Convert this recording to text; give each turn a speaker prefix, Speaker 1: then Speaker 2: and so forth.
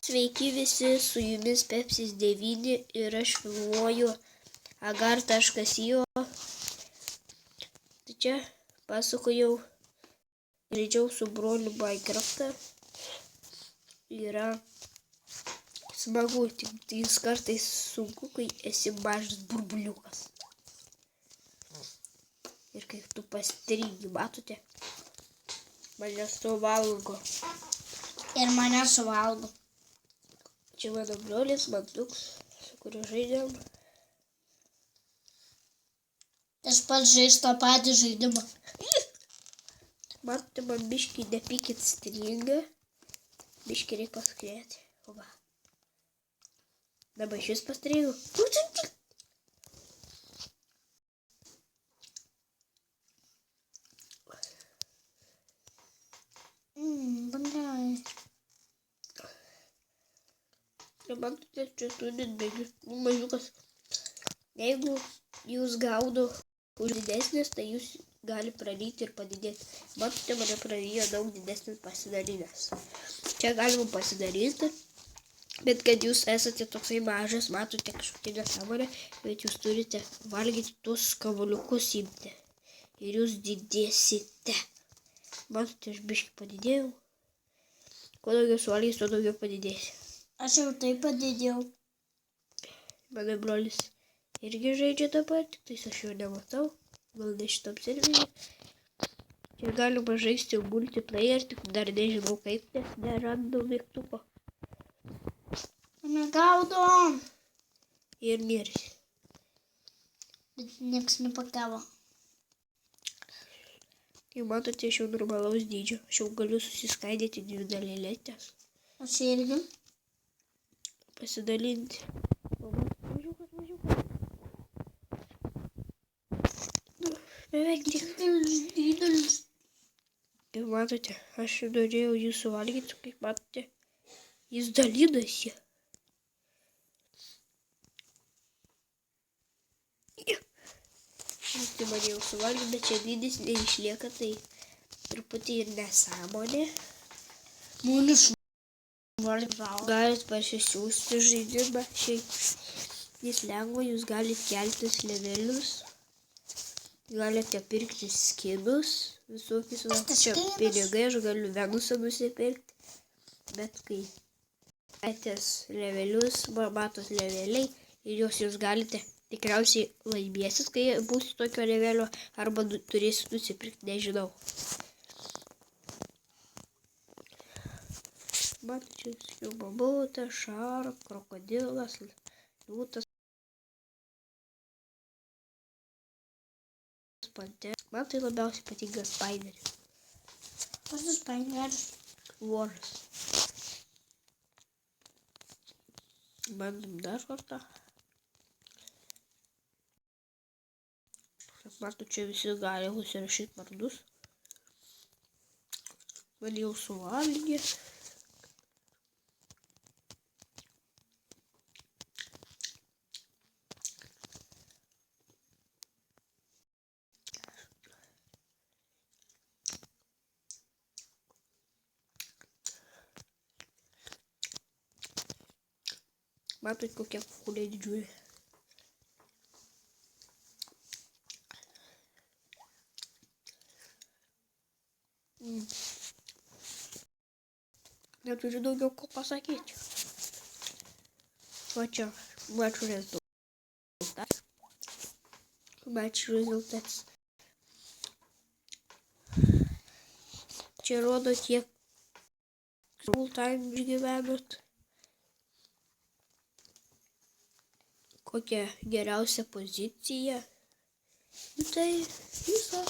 Speaker 1: Sveiki visi, su jumis Pepsis 9 ir aš filmuoju agar.io. Tai čia pasakojau, žaidžiau su broliu Minecraftą. Yra smagu, tik jis kartais sunku, kai esi mažas burbuliukas. Ir kaip tu pastringi, matote? Mane suvalgo.
Speaker 2: Ir mane suvalgo.
Speaker 1: Čia mano brolis, Mantuks, su kuriuo žaidžiam.
Speaker 2: Aš pats žaisiu tą patį žaidimą.
Speaker 1: Matote, man biškį nepykit stringa. Biškį reikia paskrėti. O va. Dabar šis pastringo.
Speaker 2: Bangrai.
Speaker 1: Matote, čia turit bėgius. Mažiukas. Jeigu jūs gaudo už didesnis, tai jūs gali praryti ir padidėti. Matote, mane prarijo daug didesnis pasidalinęs. Čia galima pasidaryti, bet kad jūs esate toksai mažas, matote kažkokią nesąmonę, bet jūs turite valgyti tuos kamuoliukus imti. Ir jūs didėsite. Matote, aš biškį padidėjau. Kuo daugiau suvalgys, tuo daugiau padidėsi.
Speaker 2: Aš jau taip padidėjau.
Speaker 1: Mano brolis irgi žaidžia dabar, tik tais aš jo nematau. Gal ne šitam serveriui. Čia galima žaisti multiplayer, tik dar nežinau kaip, nes nerandu mygtuko.
Speaker 2: Negaudom.
Speaker 1: Ir mirsi.
Speaker 2: Bet nieks nepagavo.
Speaker 1: Kaip matote, aš jau normalaus dydžio. Aš jau galiu susiskaidyti dvi dalelytes.
Speaker 2: Aš irgi.
Speaker 1: Pasidalinti. O mažiukas. Beveik tik.
Speaker 2: Didelis.
Speaker 1: Kaip matote, aš norėjau jį suvalgyti, kaip matote, jis dalinasi. Tai man jau suvalgyti, bet čia dydis neišlieka, tai truputį ir nesąmonė.
Speaker 2: Mūlis valgau.
Speaker 1: Galit pasisiųsti žaidimą, šiaip jis lengva, jūs galite keltis levelius. Galite pirkti skinus, visokius, čia pinigai, aš galiu Venusą nusipirkti, bet kai galite levelius, matot leveliai ir jūs galite tikriausiai laimėsit, kai būsit tokio levelio, arba turėsit nusipirkti, nežinau. Matot, čia visokių mamutas, šark, krokodilas, liūtas. Man tai labiausiai patinka Spideris.
Speaker 2: Kas tas Spideris?
Speaker 1: Voras. Bandom dar kartą. Matau, čia visi gali užsirašyti vardus. Man jau suvalgė. Matot, kokia kukulė didžiulė. Neturiu daugiau ko pasakyti. Va čia, match rezultatas. Čia rodo, kiek full time išgyvenot. Kokia geriausia pozicija. Tai viso.